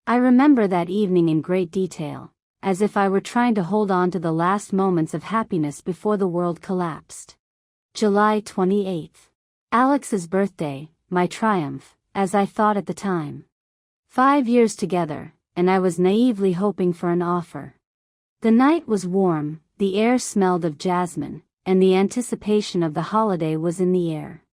I remember that evening in great detail, as if I were trying to hold on to the last moments of happiness before the world collapsed. July 28th. Alex's birthday, my triumph, as I thought at the time. 5 years together, and I was naively hoping for an offer. The night was warm, the air smelled of jasmine, and the anticipation of the holiday was in the air.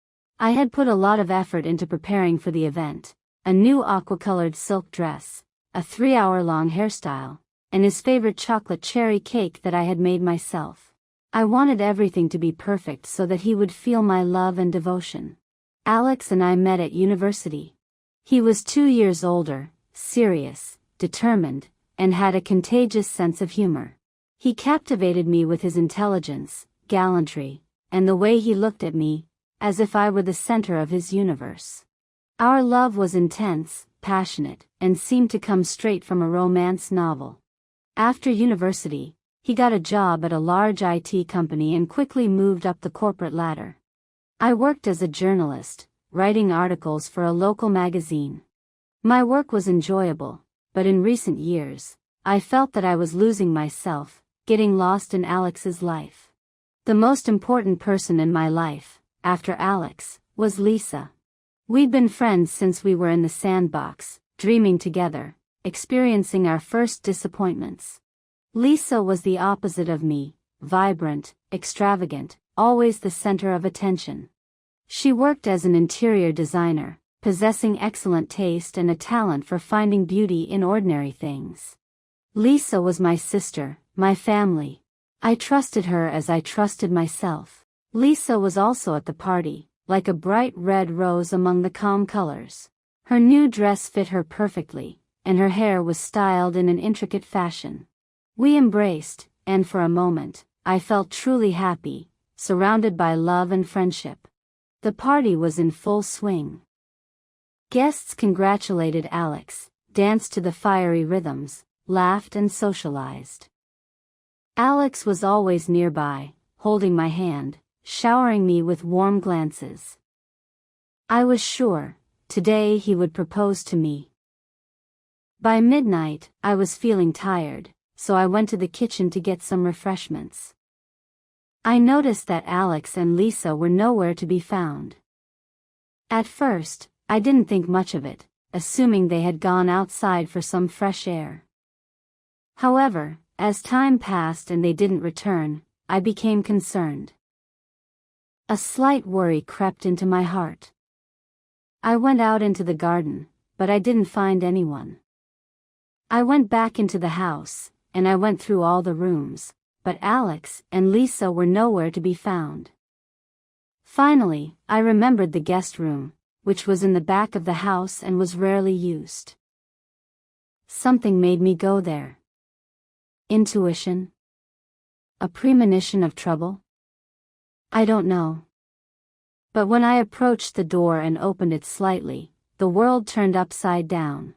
I had put a lot of effort into preparing for the event: a new aqua-colored silk dress, a 3-hour-long hairstyle, and his favorite chocolate cherry cake that I had made myself. I wanted everything to be perfect so that he would feel my love and devotion. Alex and I met at university. He was 2 years older, serious, determined, and had a contagious sense of humor. He captivated me with his intelligence, gallantry, and the way he looked at me, as if I were the center of his universe. Our love was intense, passionate, and seemed to come straight from a romance novel. After university, he got a job at a large IT company and quickly moved up the corporate ladder. I worked as a journalist, writing articles for a local magazine. My work was enjoyable, but in recent years, I felt that I was losing myself, getting lost in Alex's life. The most important person in my life, after Alex, was Lisa. We'd been friends since we were in the sandbox, dreaming together, experiencing our first disappointments. Lisa was the opposite of me, vibrant, extravagant, always the center of attention. She worked as an interior designer, possessing excellent taste and a talent for finding beauty in ordinary things. Lisa was my sister, my family. I trusted her as I trusted myself. Lisa was also at the party, like a bright red rose among the calm colors. Her new dress fit her perfectly, and her hair was styled in an intricate fashion. We embraced, and for a moment, I felt truly happy, surrounded by love and friendship. The party was in full swing. Guests congratulated Alex, danced to the fiery rhythms, laughed and socialized. Alex was always nearby, holding my hand, showering me with warm glances. I was sure, today he would propose to me. By midnight, I was feeling tired, so I went to the kitchen to get some refreshments. I noticed that Alex and Lisa were nowhere to be found. At first, I didn't think much of it, assuming they had gone outside for some fresh air. However, as time passed and they didn't return, I became concerned. A slight worry crept into my heart. I went out into the garden, but I didn't find anyone. I went back into the house, and I went through all the rooms, but Alex and Lisa were nowhere to be found. Finally, I remembered the guest room, which was in the back of the house and was rarely used. Something made me go there. Intuition? A premonition of trouble? I don't know. But when I approached the door and opened it slightly, the world turned upside down.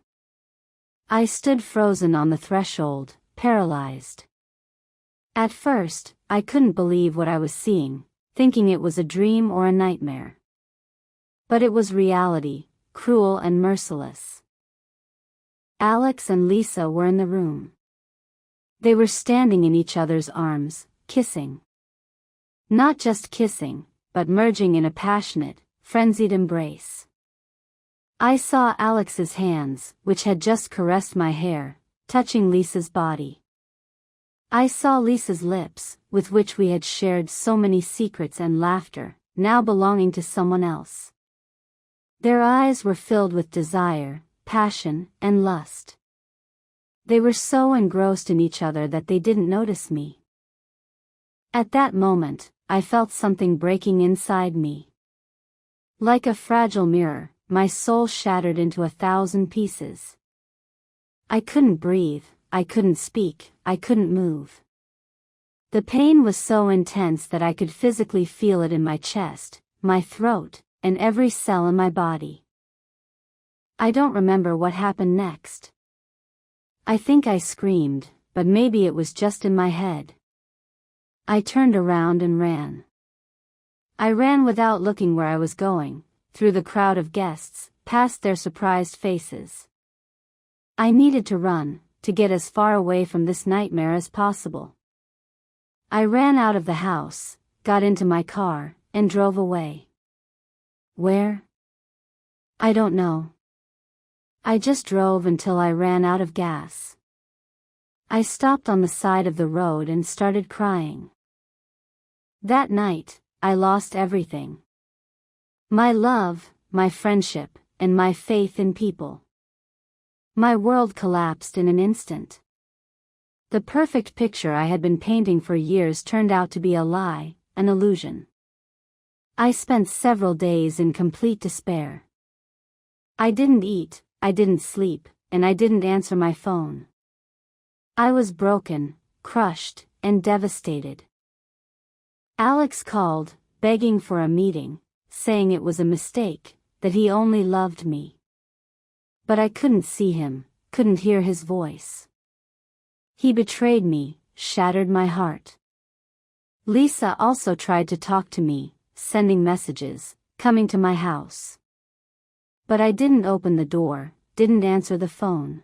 I stood frozen on the threshold, paralyzed. At first, I couldn't believe what I was seeing, thinking it was a dream or a nightmare. But it was reality, cruel and merciless. Alex and Lisa were in the room. They were standing in each other's arms, kissing. Not just kissing, but merging in a passionate, frenzied embrace. I saw Alex's hands, which had just caressed my hair, touching Lisa's body. I saw Lisa's lips, with which we had shared so many secrets and laughter, now belonging to someone else. Their eyes were filled with desire, passion, and lust. They were so engrossed in each other that they didn't notice me. At that moment, I felt something breaking inside me. Like a fragile mirror, my soul shattered into 1,000 pieces. I couldn't breathe, I couldn't speak, I couldn't move. The pain was so intense that I could physically feel it in my chest, my throat, and every cell in my body. I don't remember what happened next. I think I screamed, but maybe it was just in my head. I turned around and ran. I ran without looking where I was going, through the crowd of guests, past their surprised faces. I needed to run, to get as far away from this nightmare as possible. I ran out of the house, got into my car, and drove away. Where? I don't know. I just drove until I ran out of gas. I stopped on the side of the road and started crying. That night, I lost everything. My love, my friendship, and my faith in people. My world collapsed in an instant. The perfect picture I had been painting for years turned out to be a lie, an illusion. I spent several days in complete despair. I didn't eat, I didn't sleep, and I didn't answer my phone. I was broken, crushed, and devastated. Alex called, begging for a meeting, saying it was a mistake, that he only loved me. But I couldn't see him, couldn't hear his voice. He betrayed me, shattered my heart. Lisa also tried to talk to me, sending messages, coming to my house. But I didn't open the door, didn't answer the phone.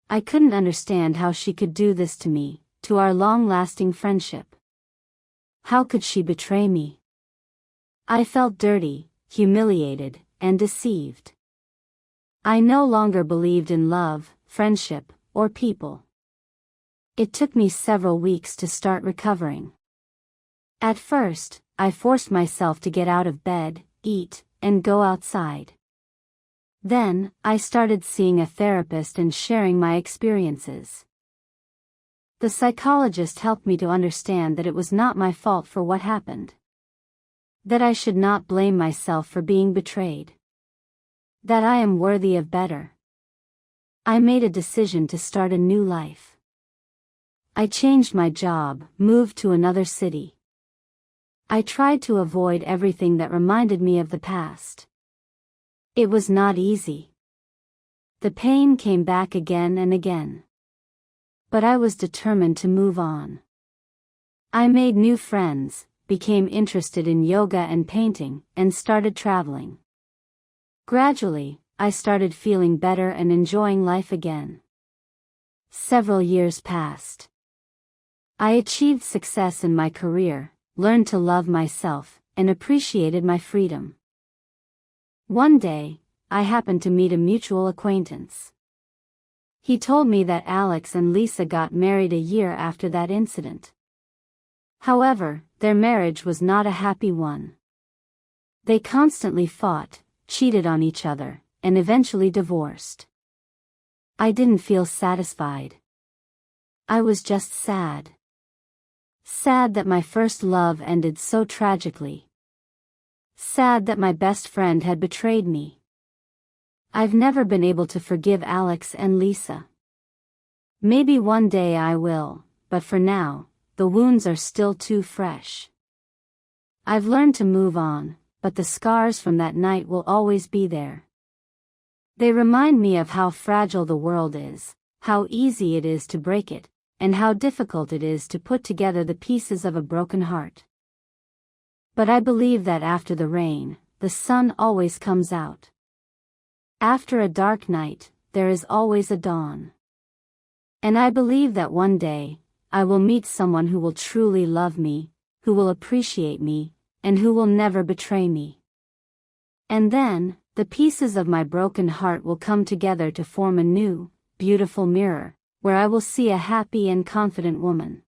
I couldn't understand how she could do this to me, to our long-lasting friendship. How could she betray me? I felt dirty, humiliated, and deceived. I no longer believed in love, friendship, or people. It took me several weeks to start recovering. At first, I forced myself to get out of bed, eat, and go outside. Then, I started seeing a therapist and sharing my experiences. The psychologist helped me to understand that it was not my fault for what happened. That I should not blame myself for being betrayed. That I am worthy of better. I made a decision to start a new life. I changed my job, moved to another city. I tried to avoid everything that reminded me of the past. It was not easy. The pain came back again and again. But I was determined to move on. I made new friends, became interested in yoga and painting, and started traveling. Gradually, I started feeling better and enjoying life again. Several years passed. I achieved success in my career, learned to love myself, and appreciated my freedom. One day, I happened to meet a mutual acquaintance. He told me that Alex and Lisa got married a year after that incident. However, their marriage was not a happy one. They constantly fought, cheated on each other, and eventually divorced. I didn't feel satisfied. I was just sad. Sad that my first love ended so tragically. Sad that my best friend had betrayed me. I've never been able to forgive Alex and Lisa. Maybe one day I will, but for now, the wounds are still too fresh. I've learned to move on, but the scars from that night will always be there. They remind me of how fragile the world is, how easy it is to break it, and how difficult it is to put together the pieces of a broken heart. But I believe that after the rain, the sun always comes out. After a dark night, there is always a dawn. And I believe that one day, I will meet someone who will truly love me, who will appreciate me, and who will never betray me. And then, the pieces of my broken heart will come together to form a new, beautiful mirror, where I will see a happy and confident woman.